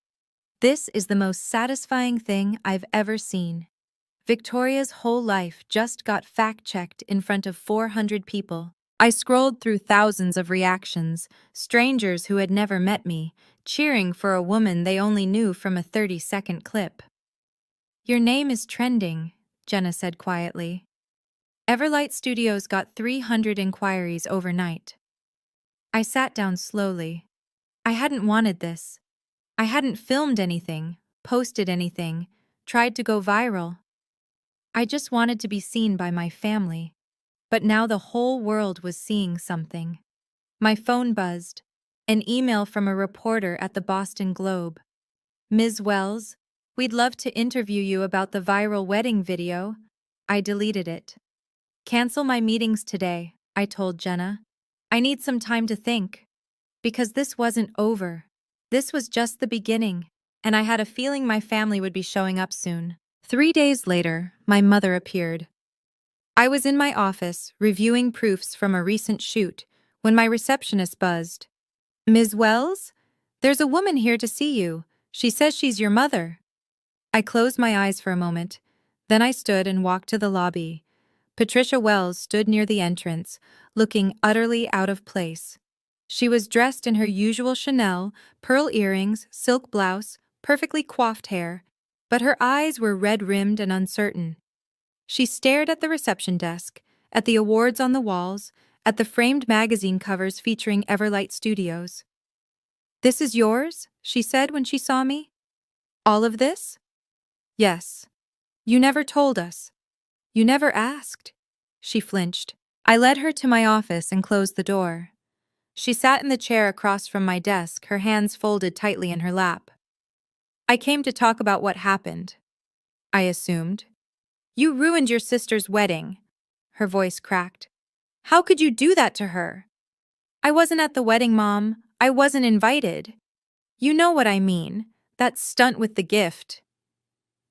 This is the most satisfying thing I've ever seen. Victoria's whole life just got fact-checked in front of 400 people. I scrolled through thousands of reactions, strangers who had never met me, cheering for a woman they only knew from a 30-second clip. "Your name is trending," Jenna said quietly. Everlight Studios got 300 inquiries overnight. I sat down slowly. I hadn't wanted this. I hadn't filmed anything, posted anything, tried to go viral. I just wanted to be seen by my family. But now the whole world was seeing something. My phone buzzed. An email from a reporter at the Boston Globe. "Ms. Wells, we'd love to interview you about the viral wedding video." I deleted it. "Cancel my meetings today," I told Jenna. "I need some time to think." Because this wasn't over. This was just the beginning, and I had a feeling my family would be showing up soon. 3 days later, my mother appeared. I was in my office, reviewing proofs from a recent shoot, when my receptionist buzzed. "Ms. Wells? There's a woman here to see you. She says she's your mother." I closed my eyes for a moment. Then I stood and walked to the lobby. Patricia Wells stood near the entrance, looking utterly out of place. She was dressed in her usual Chanel, pearl earrings, silk blouse, perfectly coiffed hair, but her eyes were red-rimmed and uncertain. She stared at the reception desk, at the awards on the walls, at the framed magazine covers featuring Everlight Studios. "This is yours?" she said when she saw me. "All of this?" "Yes." "You never told us. You never asked." She flinched. I led her to my office and closed the door. She sat in the chair across from my desk, her hands folded tightly in her lap. "I came to talk about what happened," I assumed. "You ruined your sister's wedding." Her voice cracked. "How could you do that to her?" "I wasn't at the wedding, Mom. I wasn't invited." "You know what I mean. That stunt with the gift."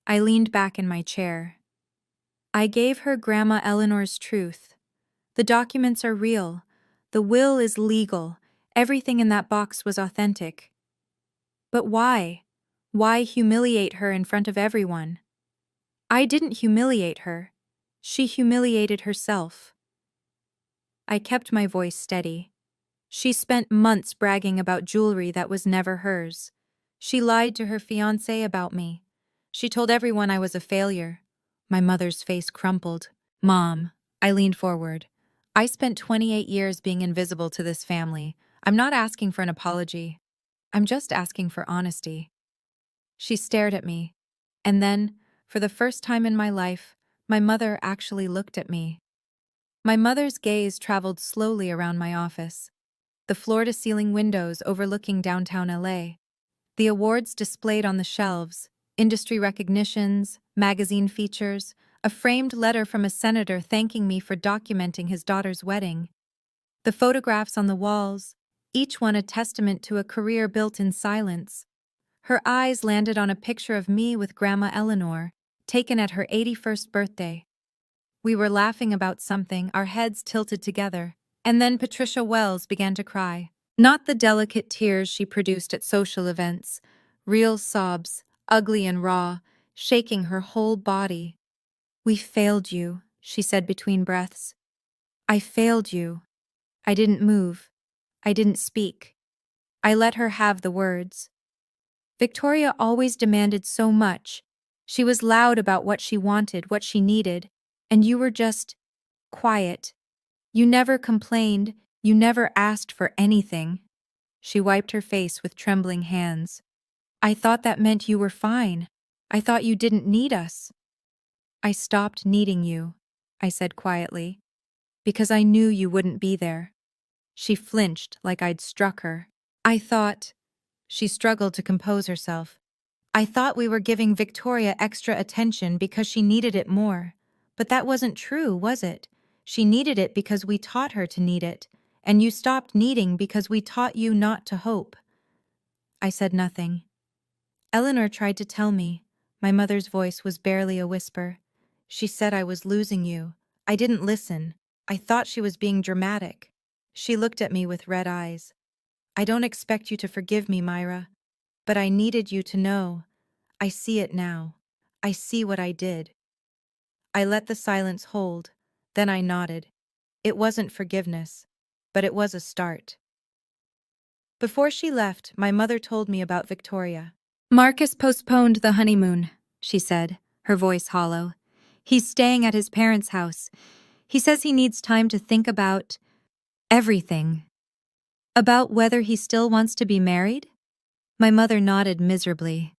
I leaned back in my chair. I gave her Grandma Eleanor's truth. The documents are real. The will is legal. Everything in that box was authentic. But why? Why humiliate her in front of everyone? I didn't humiliate her. She humiliated herself. I kept my voice steady. She spent months bragging about jewelry that was never hers. She lied to her fiancé about me. She told everyone I was a failure. My mother's face crumpled. Mom, I leaned forward. I spent 28 years being invisible to this family. I'm not asking for an apology. I'm just asking for honesty. She stared at me. And then, for the first time in my life, my mother actually looked at me. My mother's gaze traveled slowly around my office. The floor-to-ceiling windows overlooking downtown LA, the awards displayed on the shelves, industry recognitions, magazine features, a framed letter from a senator thanking me for documenting his daughter's wedding, the photographs on the walls, each one a testament to a career built in silence. Her eyes landed on a picture of me with Grandma Eleanor, taken at her 81st birthday. We were laughing about something, our heads tilted together, and then Patricia Wells began to cry. Not the delicate tears she produced at social events, real sobs, ugly and raw, shaking her whole body. "We failed you," she said between breaths. "I failed you." I didn't move. I didn't speak. I let her have the words. Victoria always demanded so much. She was loud about what she wanted, what she needed, and you were just quiet. You never complained, you never asked for anything. She wiped her face with trembling hands. "I thought that meant you were fine. I thought you didn't need us." "I stopped needing you," I said quietly, "because I knew you wouldn't be there." She flinched like I'd struck her. "I thought—" She struggled to compose herself. "I thought we were giving Victoria extra attention because she needed it more. But that wasn't true, was it? She needed it because we taught her to need it, and you stopped needing because we taught you not to hope." I said nothing. "Eleanor tried to tell me." My mother's voice was barely a whisper. "She said I was losing you. I didn't listen. I thought she was being dramatic." She looked at me with red eyes. "I don't expect you to forgive me, Myra, but I needed you to know. I see it now. I see what I did." I let the silence hold. Then I nodded. It wasn't forgiveness, but it was a start. Before she left, my mother told me about Victoria. "Marcus postponed the honeymoon," she said, her voice hollow. "He's staying at his parents' house. He says he needs time to think about everything." "About whether he still wants to be married?" My mother nodded miserably.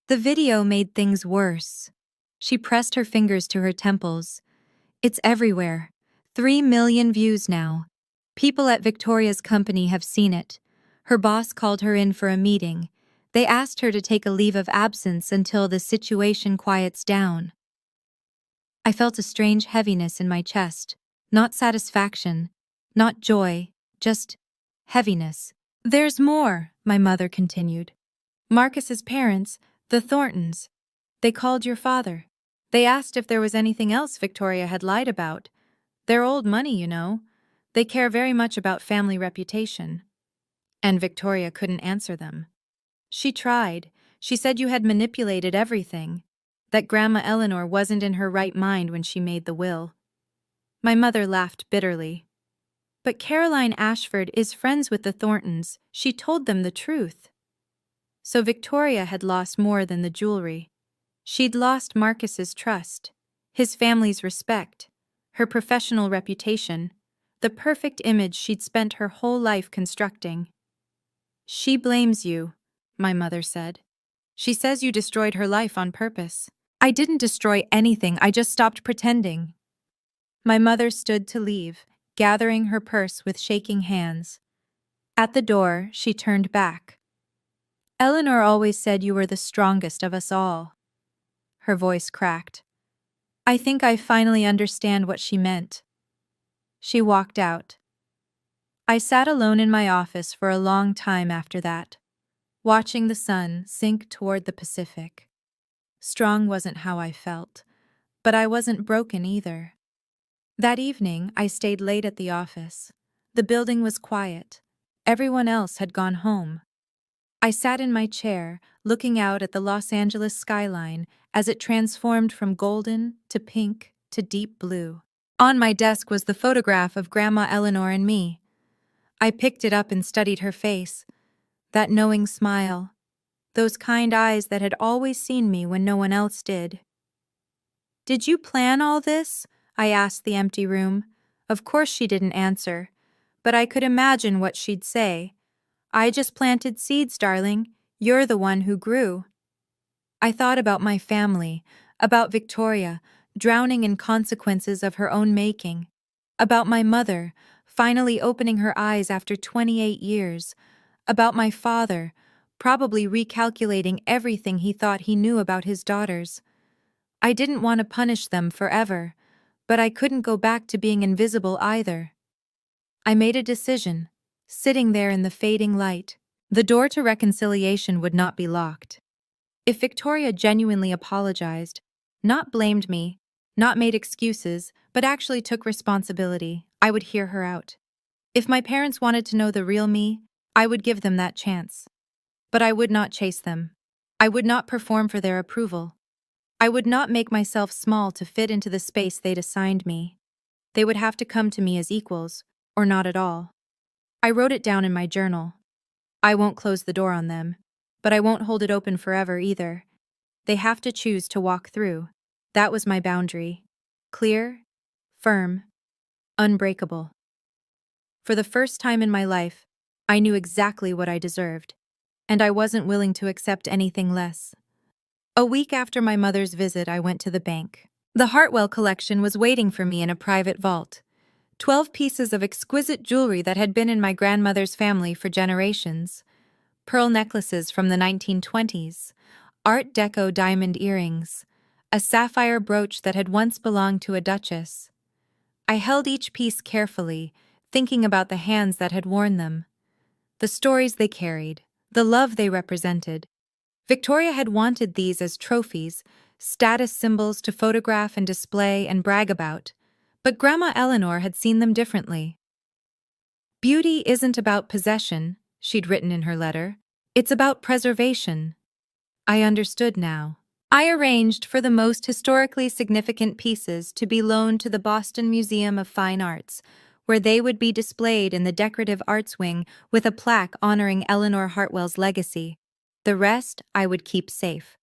The video made things worse. She pressed her fingers to her temples. "It's everywhere. 3 million views now. People at Victoria's company have seen it. Her boss called her in for a meeting. They asked her to take a leave of absence until the situation quiets down." I felt a strange heaviness in my chest. Not satisfaction, not joy, just heaviness. "There's more," my mother continued. "Marcus's parents, the Thorntons, they called your father. They asked if there was anything else Victoria had lied about. They're old money, you know. They care very much about family reputation." And Victoria couldn't answer them. She tried. She said you had manipulated everything, that Grandma Eleanor wasn't in her right mind when she made the will. My mother laughed bitterly. "But Caroline Ashford is friends with the Thorntons. She told them the truth." So Victoria had lost more than the jewelry. She'd lost Marcus's trust, his family's respect, her professional reputation, the perfect image she'd spent her whole life constructing. "She blames you," my mother said. "She says you destroyed her life on purpose." "I didn't destroy anything, I just stopped pretending." My mother stood to leave, gathering her purse with shaking hands. At the door, she turned back. "Eleanor always said you were the strongest of us all." Her voice cracked. "I think I finally understand what she meant." She walked out. I sat alone in my office for a long time after that, watching the sun sink toward the Pacific. Strong wasn't how I felt, but I wasn't broken either. That evening, I stayed late at the office. The building was quiet. Everyone else had gone home. I sat in my chair, looking out at the Los Angeles skyline as it transformed from golden to pink to deep blue. On my desk was the photograph of Grandma Eleanor and me. I picked it up and studied her face, that knowing smile, those kind eyes that had always seen me when no one else did. "Did you plan all this?" I asked the empty room. Of course she didn't answer, but I could imagine what she'd say. "I just planted seeds, darling. You're the one who grew." I thought about my family, about Victoria, drowning in consequences of her own making, about my mother, finally opening her eyes after 28 years, about my father, probably recalculating everything he thought he knew about his daughters. I didn't want to punish them forever, but I couldn't go back to being invisible either. I made a decision, sitting there in the fading light. The door to reconciliation would not be locked. If Victoria genuinely apologized, not blamed me, not made excuses, but actually took responsibility, I would hear her out. If my parents wanted to know the real me, I would give them that chance. But I would not chase them. I would not perform for their approval. I would not make myself small to fit into the space they'd assigned me. They would have to come to me as equals, or not at all. I wrote it down in my journal. I won't close the door on them, but I won't hold it open forever either. They have to choose to walk through. That was my boundary. Clear, firm, unbreakable. For the first time in my life, I knew exactly what I deserved, and I wasn't willing to accept anything less. A week after my mother's visit, I went to the bank. The Hartwell collection was waiting for me in a private vault. 12 pieces of exquisite jewelry that had been in my grandmother's family for generations. Pearl necklaces from the 1920s, Art Deco diamond earrings, a sapphire brooch that had once belonged to a duchess. I held each piece carefully, thinking about the hands that had worn them, the stories they carried, the love they represented. Victoria had wanted these as trophies, status symbols to photograph and display and brag about, but Grandma Eleanor had seen them differently. "Beauty isn't about possession," she'd written in her letter. "It's about preservation." I understood now. I arranged for the most historically significant pieces to be loaned to the Boston Museum of Fine Arts, where they would be displayed in the decorative arts wing with a plaque honoring Eleanor Hartwell's legacy. The rest I would keep safe.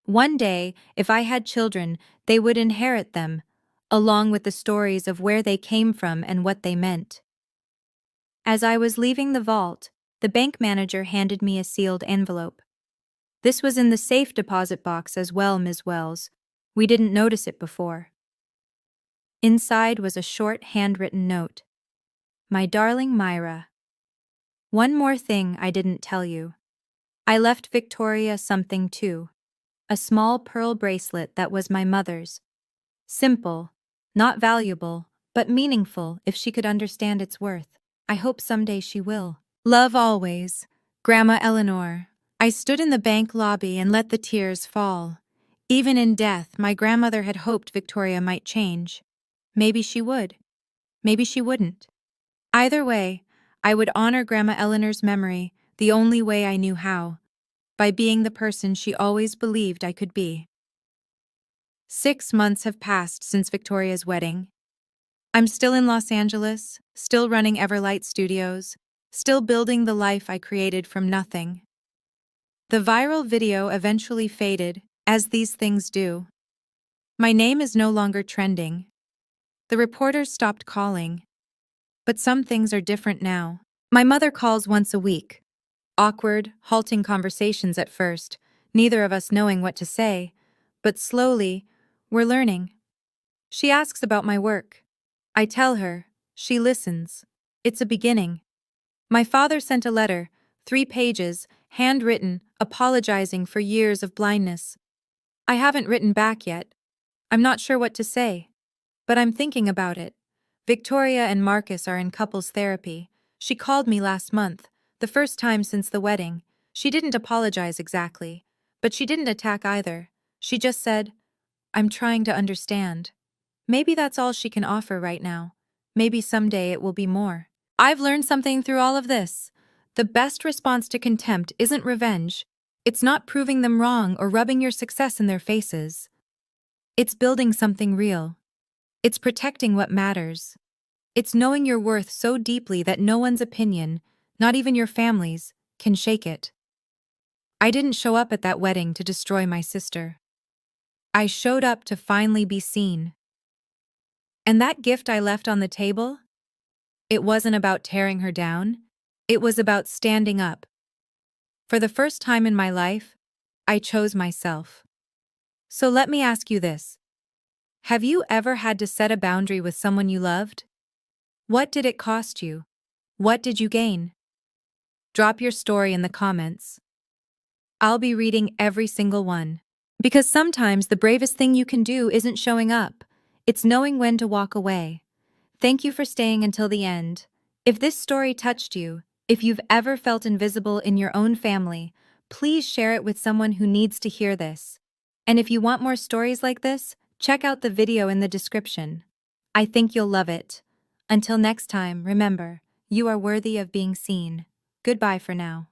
One day, if I had children, they would inherit them, along with the stories of where they came from and what they meant. As I was leaving the vault, the bank manager handed me a sealed envelope. "This was in the safe deposit box as well, Ms. Wells. We didn't notice it before." Inside was a short handwritten note. "My darling Myra, one more thing I didn't tell you. I left Victoria something too. A small pearl bracelet that was my mother's. Simple, not valuable, but meaningful if she could understand its worth. I hope someday she will. Love always, Grandma Eleanor." I stood in the bank lobby and let the tears fall. Even in death, my grandmother had hoped Victoria might change. Maybe she would. Maybe she wouldn't. Either way, I would honor Grandma Eleanor's memory the only way I knew how, by being the person she always believed I could be. 6 months have passed since Victoria's wedding. I'm still in Los Angeles, still running Everlight Studios, still building the life I created from nothing. The viral video eventually faded, as these things do. My name is no longer trending. The reporters stopped calling. But some things are different now. My mother calls once a week. Awkward, halting conversations at first, neither of us knowing what to say. But slowly, we're learning. She asks about my work. I tell her. She listens. It's a beginning. My father sent a letter, 3 pages, handwritten, apologizing for years of blindness. I haven't written back yet. I'm not sure what to say. But I'm thinking about it. Victoria and Marcus are in couples therapy. She called me last month, the first time since the wedding. She didn't apologize exactly, but she didn't attack either. She just said, "I'm trying to understand." Maybe that's all she can offer right now. Maybe someday it will be more. I've learned something through all of this. The best response to contempt isn't revenge. It's not proving them wrong or rubbing your success in their faces. It's building something real. It's protecting what matters. It's knowing your worth so deeply that no one's opinion, not even your family's, can shake it. I didn't show up at that wedding to destroy my sister. I showed up to finally be seen. And that gift I left on the table? It wasn't about tearing her down. It was about standing up. For the first time in my life, I chose myself. So let me ask you this. Have you ever had to set a boundary with someone you loved? What did it cost you? What did you gain? Drop your story in the comments. I'll be reading every single one. Because sometimes the bravest thing you can do isn't showing up. It's knowing when to walk away. Thank you for staying until the end. If this story touched you, if you've ever felt invisible in your own family, please share it with someone who needs to hear this. And if you want more stories like this, check out the video in the description. I think you'll love it. Until next time, remember, you are worthy of being seen. Goodbye for now.